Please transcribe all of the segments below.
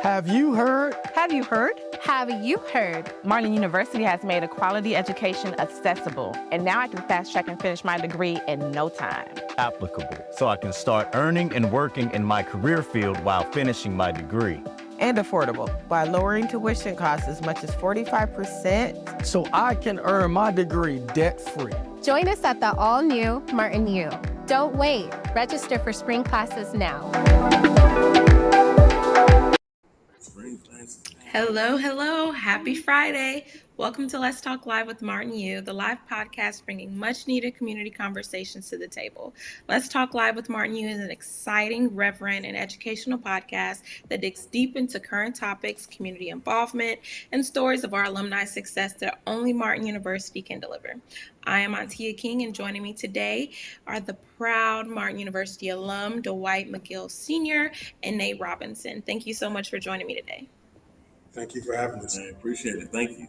Have you heard? Have you heard? Have you heard? Martin University has made a quality education accessible, and now I can fast track and finish my degree in no time. Applicable, so I can start earning and working in my career field while finishing my degree. And affordable by lowering tuition costs as much as 45%. So I can earn my degree debt-free. Join us at the all-new Martin U. Don't wait. Register for spring classes now. Hello. Happy Friday. Welcome to Let's Talk Live with Martin U, the live podcast bringing much needed community conversations to the table. Let's Talk Live with Martin U is an exciting, reverent, and educational podcast that digs deep into current topics, community involvement, and stories of our alumni success that only Martin University can deliver. I am Antia King, and joining me today are the proud Martin University alum, Dwight McGill Sr. and Nate Robinson. Thank you so much for joining me today. Thank you for having us. I appreciate it. Thank you.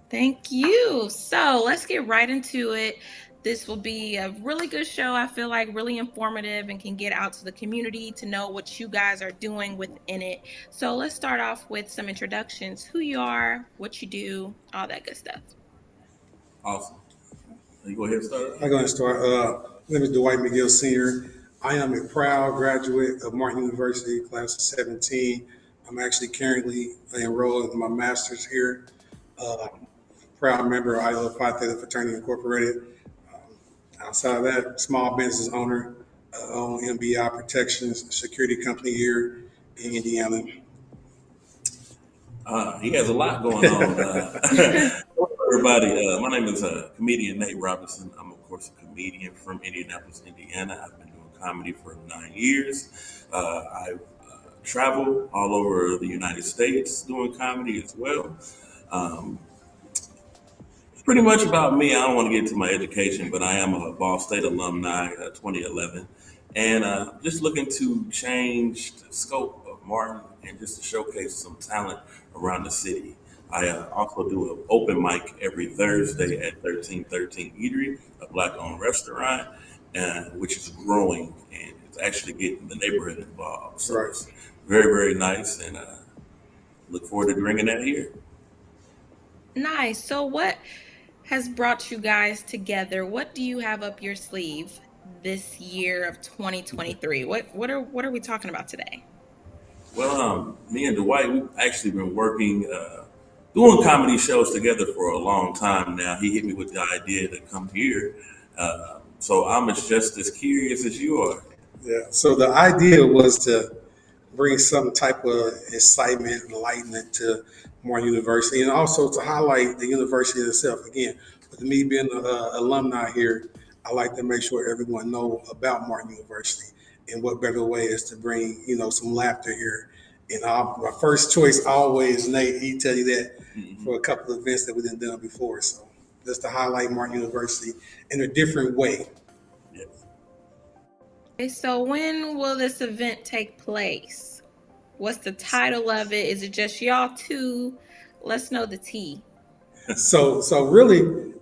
Thank you. So let's get right into it. This will be a really good show. I feel like really informative and can get out to the community to know what you guys are doing within it. So let's start off with some introductions, who you are, what you do, all that good stuff. Awesome. You go ahead and start. I'm going to start. My name is Dwight McGill Sr. I am a proud graduate of Martin University, class of 17. I'm actually currently enrolled in my master's here. Proud member of Iota Phi Theta Fraternity Incorporated. Outside of that, small business owner, own MBI Protections security company here in Indiana. He has a lot going on. Everybody, my name is comedian Nate Robinson. I'm, of course, a comedian from Indianapolis, Indiana. I've been doing comedy for 9 years. I've traveled all over the United States doing comedy as well. It's pretty much about me. I don't want to get into my education, but I am a Ball State alumni, 2011, and just looking to change the scope of Martin and just to showcase some talent around the city. I also do an open mic every Thursday at 1313 Eatery, a Black-owned restaurant, which is growing and it's actually getting the neighborhood involved. So It's very, very nice, and look forward to bringing that here. Nice. So what has brought you guys together? What do you have up your sleeve this year of 2023? What are we talking about today? Well, me and Dwight, we've actually been working, doing comedy shows together for a long time now. He hit me with the idea to come here. So I'm just as curious as you are. Yeah. So the idea was to bring some type of excitement and enlightenment to Martin University, and also to highlight the university itself. Again, with me being an alumni here, I like to make sure everyone know about Martin University, and what better way is to bring some laughter here. And my first choice always Nate. He tell you that for a couple of events that we've done before. So just to highlight Martin University in a different way. Yes. Okay, so when will this event take place? What's the title of it? Is it just y'all two? Let's know the tea. So really,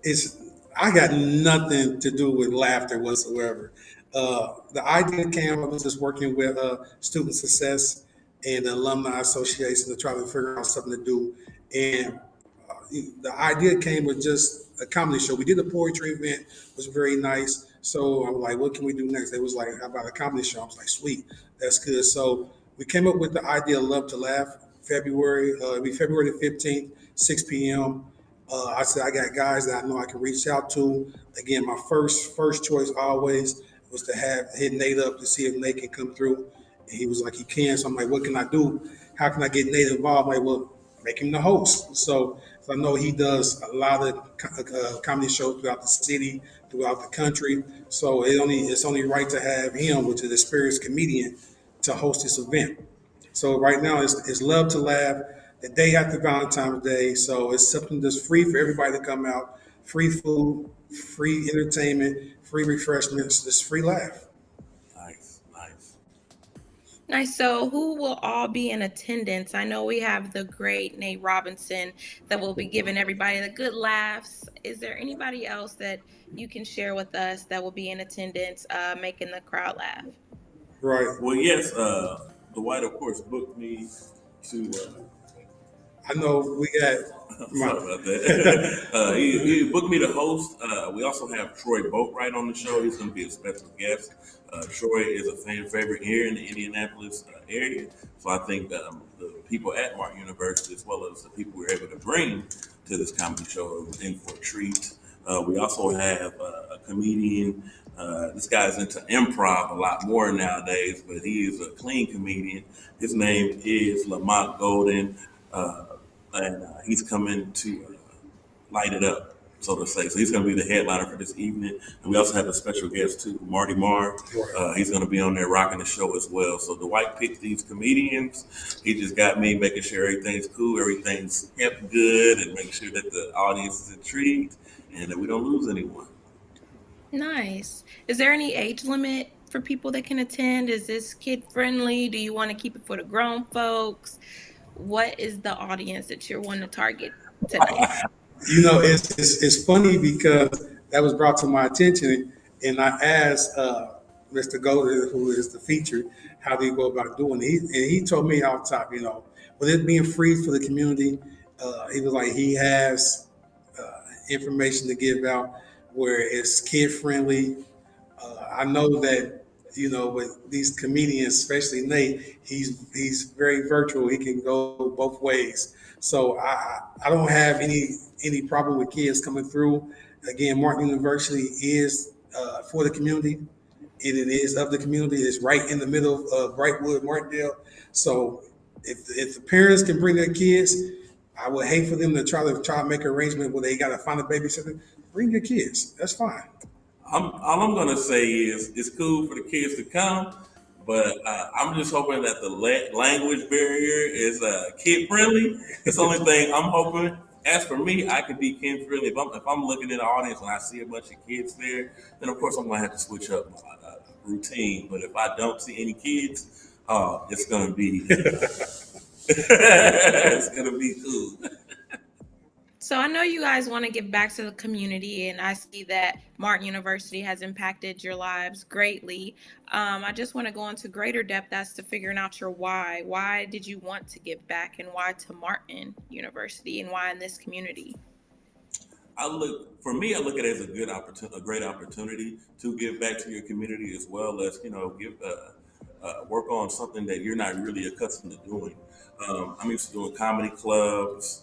I got nothing to do with laughter whatsoever. The idea came. I was just working with student success and the alumni association to try to figure out something to do. And the idea came with just a comedy show. We did a poetry event, it was very nice. So I'm like, what can we do next? It was like, how about a comedy show? I was like, sweet, that's good. So we came up with the idea of Love to Laugh. It'll be February the 15th, 6 p.m. I said I got guys that I know I can reach out to. Again, my first choice always was to hit Nate up to see if Nate can come through. And he was like, he can. So I'm like, what can I do? How can I get Nate involved? I'm like, well, make him the host. So I know he does a lot of comedy shows throughout the city, throughout the country. So it's only right to have him, which is an experienced comedian, to host this event. So right now it's Love to Laugh, the day after Valentine's Day. So it's something that's free for everybody to come out. Free food, free entertainment, free refreshments, just free laugh. Nice. So who will all be in attendance? I know we have the great Nate Robinson that will be giving everybody the good laughs. Is there anybody else that you can share with us that will be in attendance, making the crowd laugh? Right. Well, yes, Dwight, of course, booked me to. I know we got my. Sorry about that. He booked me to host. We also have Troy Boatwright on the show. He's going to be a special guest. Troy is a fan favorite here in the Indianapolis area. So I think the people at Martin University, as well as the people we're able to bring to this comedy show, are in for a treat. We also have a comedian. This guy's into improv a lot more nowadays, but he is a clean comedian. His name is Lamont Golden. And he's coming to light it up, so to say. So he's going to be the headliner for this evening. And we also have a special guest too, Marty Marr. He's going to be on there rocking the show as well. So Dwight picked these comedians. He just got me making sure everything's cool, everything's kept good, and making sure that the audience is intrigued and that we don't lose anyone. Nice. Is there any age limit for people that can attend? Is this kid friendly? Do you want to keep it for the grown folks? What is the audience that you're wanting to target today? You know, it's funny because that was brought to my attention, and I asked Mr. Golden, who is the feature, how do you go about doing it? And he told me off top, you know, with it being free for the community, he was like he has information to give out where it's kid friendly. I know that you know with these comedians, especially Nate, he's very virtual. He can go both ways. So I don't have any problem with kids coming through. Again, Martin University is for the community. It is of the community. It's right in the middle of Brightwood, Martindale. So if the parents can bring their kids, I would hate for them to try to make an arrangement where they got to find a babysitter. Bring your kids. That's fine. All I'm gonna say is it's cool for the kids to come, but I'm just hoping that the language barrier is kid friendly. That's the only thing I'm hoping. As for me, I could be kid friendly. If I'm looking at the audience and I see a bunch of kids there, then of course I'm gonna have to switch up my routine. But if I don't see any kids, it's gonna be it's gonna be cool. So I know you guys want to give back to the community, and I see that Martin University has impacted your lives greatly. I just want to go into greater depth as to figuring out your why. Why did you want to give back, and why to Martin University, and why in this community? I look at it as a great opportunity to give back to your community as well as give work on something that you're not really accustomed to doing. I'm used to doing comedy clubs,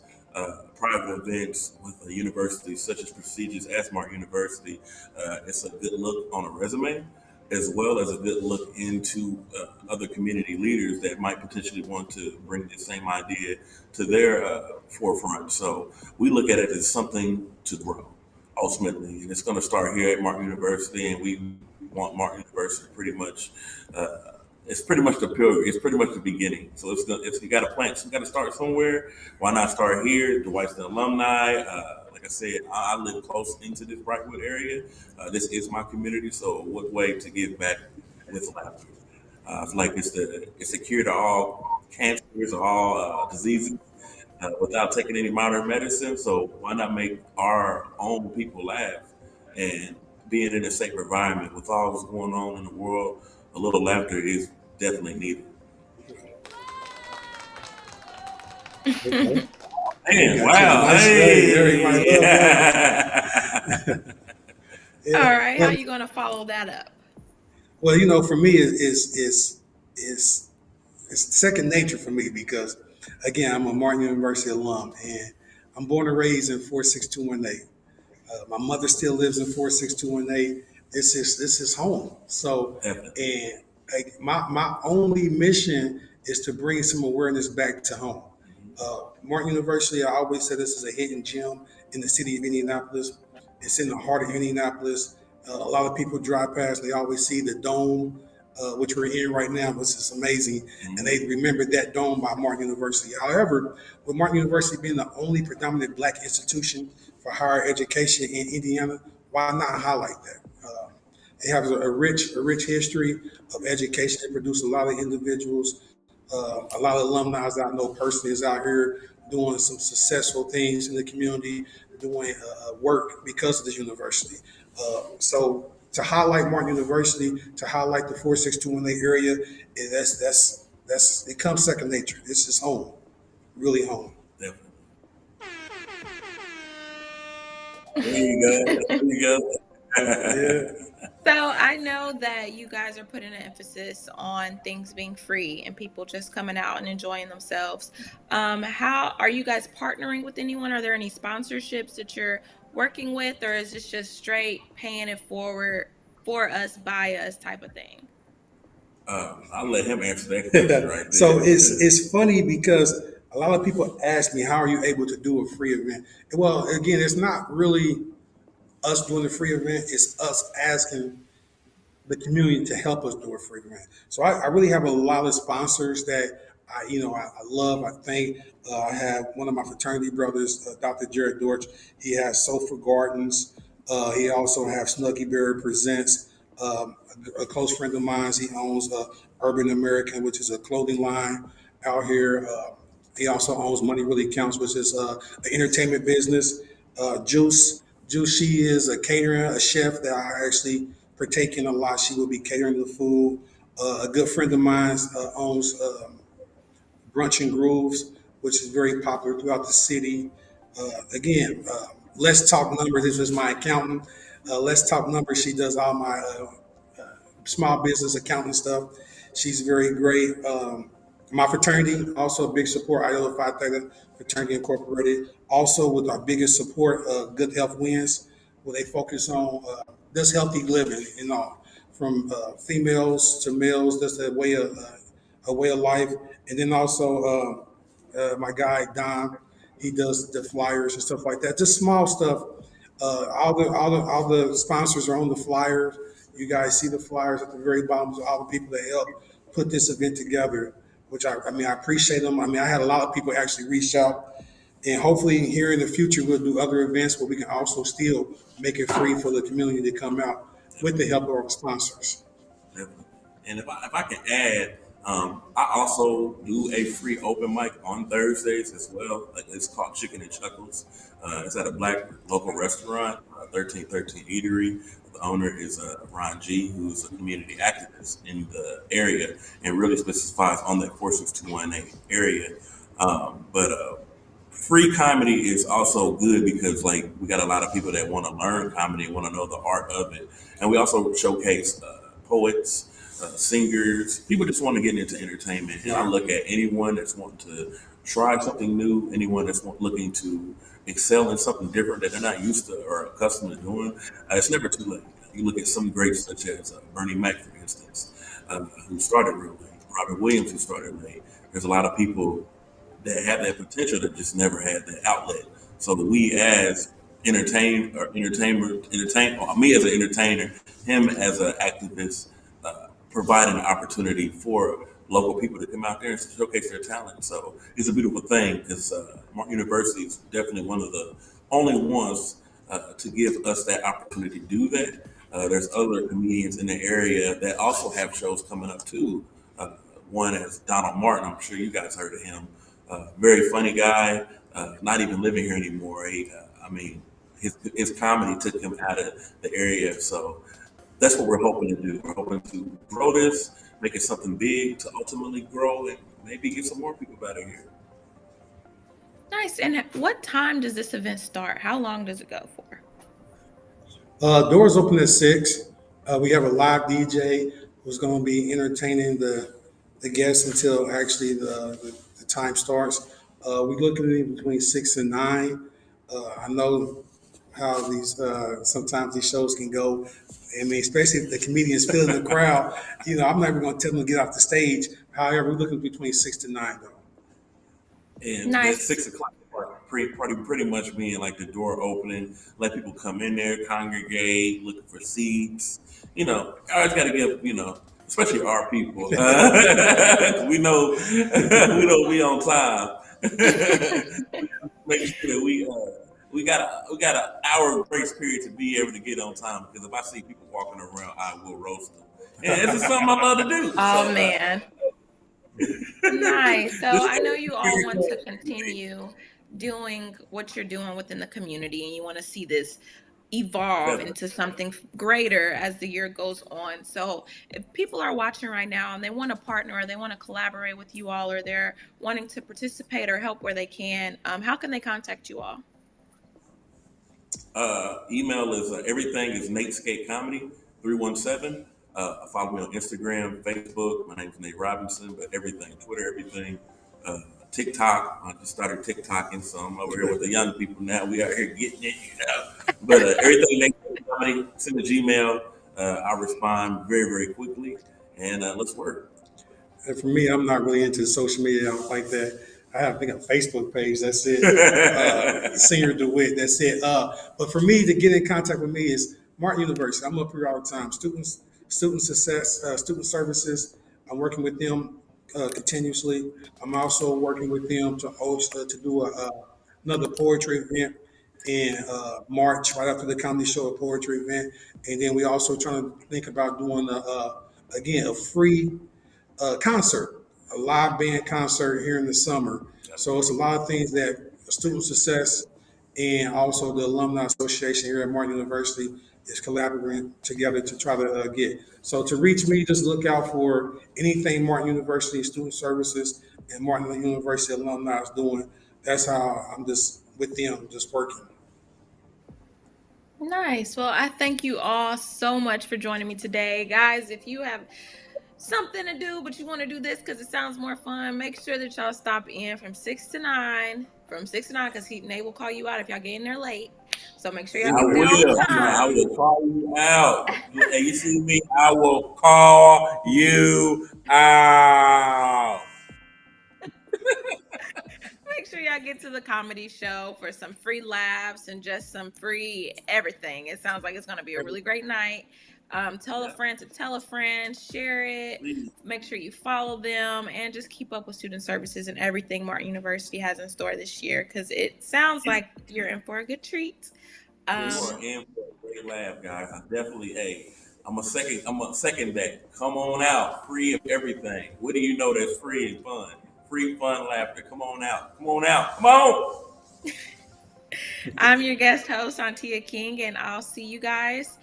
private events with universities such as prestigious as Martin University. It's a good look on a resume, as well as a good look into other community leaders that might potentially want to bring the same idea to their forefront. So we look at it as something to grow ultimately, and it's going to start here at Martin University, and we want Martin University pretty much. It's pretty much the pilgrim. It's pretty much the beginning. So it's you got to plant. You got to start somewhere. Why not start here? Dwight's the alumni. Like I said, I live close into this Brightwood area. This is my community. So what way to give back with laughter? I feel like it's the cure to all cancers, all diseases, without taking any modern medicine. So why not make our own people laugh? And being in a safe environment with all that's going on in the world, a little laughter is definitely needed. Okay. Man, wow. Hey. Yeah. All right, how are you going to follow that up? Well, you know, for me, it's second nature for me because, again, I'm a Martin University alum, and I'm born and raised in 46218. My mother still lives in 46218. This is home. So, and my only mission is to bring some awareness back to home. Martin University, I always say this is a hidden gem in the city of Indianapolis. It's in the heart of Indianapolis. A lot of people drive past, they always see the dome, which we're in right now, which is amazing. And they remember that dome by Martin University. However, with Martin University being the only predominant Black institution for higher education in Indiana, why not highlight that? They have a rich history of education. They produce a lot of individuals. A lot of alumni that I know personally is out here doing some successful things in the community, doing work because of this university. So to highlight Martin University, to highlight the 46218 area, it comes second nature. This is home, really home. Definitely. There you go. There you go. Yeah. So I know that you guys are putting an emphasis on things being free and people just coming out and enjoying themselves. How are you guys partnering with anyone? Are there any sponsorships that you're working with, or is this just straight paying it forward for us, by us type of thing? I'll let him answer that question right there. So it's funny because a lot of people ask me, how are you able to do a free event? Well, again, it's not really us doing the free event. It's us asking the community to help us do a free event. So I really have a lot of sponsors that I love. I thank. I have one of my fraternity brothers, Dr. Jared Dortch. He has Sofa Gardens. He also has Snuggy Bear Presents. A close friend of mine, he owns Urban American, which is a clothing line out here. He also owns Money Really Counts, which is an entertainment business. Juice, she is a caterer, a chef that I actually partake in a lot. She will be catering the food. A good friend of mine owns Brunch and Grooves, which is very popular throughout the city. Again, Let's Talk Numbers. This is my accountant. Let's Talk Numbers. She does all my small business accounting stuff. She's very great. My fraternity, also a big support, Iota Phi Theta Fraternity Incorporated. Also with our biggest support, Good Health Wins, where they focus on just healthy living and all, from females to males. That's a way of life. And then also my guy Don, he does the flyers and stuff like that. Just small stuff. All the sponsors are on the flyers. You guys see the flyers at the very bottom of all the people that help put this event together, which I appreciate them. I had a lot of people actually reach out, and hopefully here in the future we'll do other events where we can also still make it free for the community to come out with the help of our sponsors. Definitely. And if I can add, I also do a free open mic on Thursdays as well. Like, it's called Chicken and Chuckles. It's at a black local restaurant, 1313 Eatery. The owner is Ron G, who's a community activist in the area and really specifies on that 46218 area. But free comedy is also good because, like, we got a lot of people that want to learn comedy, want to know the art of it, and we also showcase poets, singers, people just want to get into entertainment. And I look at anyone that's wanting to try something new, anyone that's looking to excel in something different that they're not used to or accustomed to doing. It's never too late. You look at some greats such as Bernie Mac, for instance, who started real late. Robert Williams, who started late. There's a lot of people that have that potential that just never had that outlet. So that we as me as an entertainer, him as an activist, providing an opportunity for local people to come out there and showcase their talent. So it's a beautiful thing because Martin University is definitely one of the only ones to give us that opportunity to do that. There's other comedians in the area that also have shows coming up too. One is Donald Martin. I'm sure you guys heard of him. Very funny guy, not even living here anymore. His comedy took him out of the area. So that's what we're hoping to do. We're hoping to grow this, make it something big, to ultimately grow and maybe get some more people out of here. Nice. And what time does this event start? How long does it go for? Doors open at 6. We have a live DJ who's going to be entertaining the guests until actually the time starts. We're looking at between 6 and 9. I know how these sometimes these shows can go. Especially if the comedians fill in the crowd. I'm never going to tell them to get off the stage. However, we're looking between 6 to 9 though. And Nice. that 6 o'clock pretty much being like the door opening, let people come in there, congregate, looking for seats. I always got to give, especially our people. we know we on time. Make sure that we got an hour grace period to be able to get on time, because if I see people walking around, I will roast them. And this is something I love to do. Oh, man. Nice. So I know you all want to continue doing what you're doing within the community, and you want to see this evolve Definitely. into something greater as the year goes on. So if people are watching right now and they want to partner or they want to collaborate with you all or they're wanting to participate or help where they can, how can they contact you all? Email is everything is Nate Skate Comedy 317. Follow me on Instagram, Facebook. My name is Nate Robinson, but everything, Twitter, everything. TikTok. I just started TikToking, so I'm over here with the young people now. We out here getting it, you know. But everything Nate Skate Comedy, send a Gmail. I'll respond very, very quickly, and let's work. And for me, I'm not really into social media like that. I think a Facebook page. That's it. Senior DeWitt. That's it. But for me to get in contact with me is Martin University. I'm up here all the time. Student success, student services. I'm working with them continuously. I'm also working with them to host to do another poetry event in March, right after the comedy show, a poetry event, and then we also trying to think about doing again a free concert, a live band concert here in the summer. So it's a lot of things that student success and also the Alumni Association here at Martin University is collaborating together to try to get. So to reach me, just look out for anything Martin University Student Services and Martin University alumni is doing. That's how I'm just with them, just working. Nice. Well, I thank you all so much for joining me today. Guys, if you have something to do, but you want to do this because it sounds more fun, make sure that y'all stop in from 6 to 9. From 6 to 9, because Nate will call you out if y'all get in there late. So make sure y'all I get there on will. I time. will call you out. Hey, you see me? I will call you out. Make sure y'all get to the comedy show for some free laughs and just some free everything. It sounds like it's going to be a really great night. Tell a friend to tell a friend, share it, Please. make sure you follow them, and just keep up with student services and everything Martin University has in store this year, because it sounds like you're in for a good treat. You are in for a great laugh, guys. I definitely, hey, I'm a second that. Come on out, free of everything. What do you know that's free and fun? Free, fun, laughter. Come on out. Come on out. Come on. I'm your guest host, Antia King, and I'll see you guys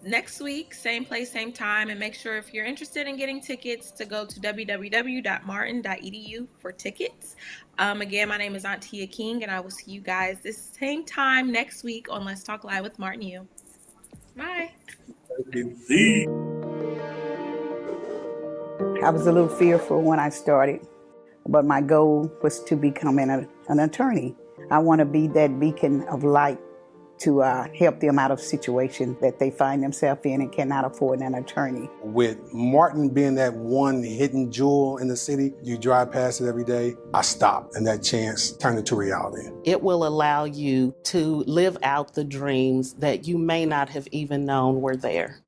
next week, same place, same time. And make sure if you're interested in getting tickets to go to www.martin.edu for tickets. Again, my name is Antia King, and I will see you guys this same time next week on Let's Talk Live with Martin U. Bye. Thank you. See? I was a little fearful when I started, but my goal was to become an attorney. I want to be that beacon of light to help them out of situations that they find themselves in and cannot afford an attorney. With Martin being that one hidden jewel in the city, you drive past it every day, I stopped, and that chance turned into reality. It will allow you to live out the dreams that you may not have even known were there.